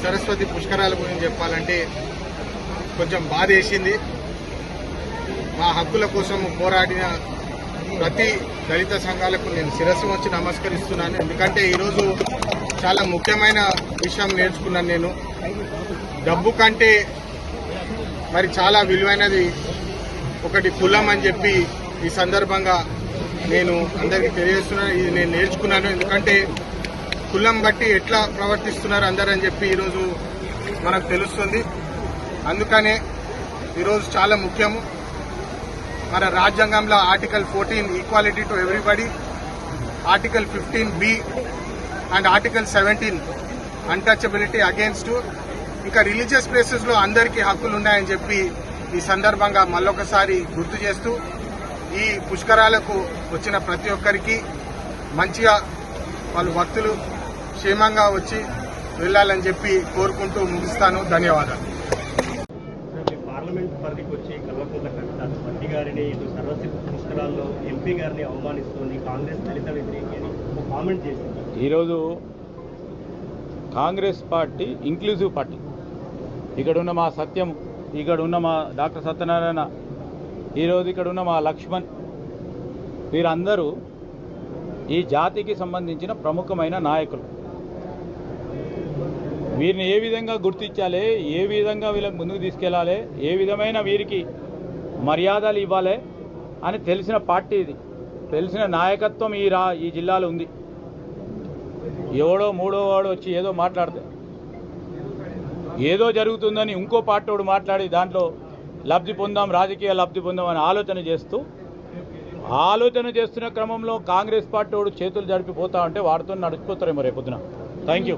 సరస్వతి పుష్కరాల గురించి చెప్పాలంటే కొంచెం బాధ వేసింది. మా హక్కుల కోసం పోరాడిన ప్రతి దళిత సంఘాలకు నేను శిరస్సు వచ్చి నమస్కరిస్తున్నాను. ఎందుకంటే ఈరోజు చాలా ముఖ్యమైన విషయం నేర్చుకున్నాను. నేను డబ్బు కంటే మరి చాలా విలువైనది ఒకటి కులం అని చెప్పి ఈ సందర్భంగా నేను అందరికీ తెలియజేస్తున్నాను. ఇది నేను నేర్చుకున్నాను. ఎందుకంటే కులం బట్టి ఎట్లా ప్రవర్తిస్తున్నారు అందరని చెప్పి ఈరోజు మనకు తెలుస్తుంది. అందుకనే ఈరోజు చాలా ముఖ్యము. మన రాజ్యాంగంలో article 14 equality to everybody, article 15B and article 17 untouchability against, ఇంకా రిలీజియస్ ప్లేసెస్ లో అందరికీ హక్కులు ఉన్నాయని చెప్పి ఈ సందర్భంగా మళ్ళొకసారి గుర్తు చేస్తూ ఈ పుష్కరాలకు వచ్చిన ప్రతి ఒక్కరికి మంచిగా వాళ్ళు భక్తులు క్షేమంగా వచ్చి వెళ్లాలని చెప్పి కోరుకుంటూ ముగిస్తాను. ధన్యవాదాలు. పార్లమెంట్ పరిధికి వచ్చి కల్వకుంట్ల కవిత మంత్రి గారిని ఇటు సర్వస్వ పుష్కరాల్లో ఎంపీ గారిని అవమానిస్తుంది, కాంగ్రెస్ దళిత వ్యతిరేకి అని ఒక కామెంట్ చేసింది. ఈరోజు కాంగ్రెస్ పార్టీ ఇంక్లూజివ్ పార్టీ. ఇక్కడున్న మా సత్యం, ఇక్కడున్న మా డాక్టర్ సత్యనారాయణ, ఈరోజు ఇక్కడున్న మా లక్ష్మణ్, వీరందరూ ఈ జాతికి సంబంధించిన ప్రముఖమైన నాయకులు. వీరిని ఏ విధంగా గుర్తించాలి, ఏ విధంగా వీళ్ళకి ముందుకు తీసుకెళ్లాలి, ఏ విధమైన వీరికి మర్యాదలు ఇవ్వాలి అని తెలిసిన పార్టీ ఇది. తెలిసిన నాయకత్వం ఈ జిల్లాలో ఉంది. ఎవడో మూడో వాడు వచ్చి ఏదో మాట్లాడితే ఏదో జరుగుతుందని ఇంకో పార్టీ మాట్లాడి దాంట్లో లబ్ధి పొందాం, రాజకీయ లబ్ధి పొందాం అని ఆలోచన చేస్తున్న క్రమంలో కాంగ్రెస్ పార్టీ చేతులు జడిపిపోతా ఉంటే వాడితో నడిచిపోతారేమో రేపొద్దున. Thank you.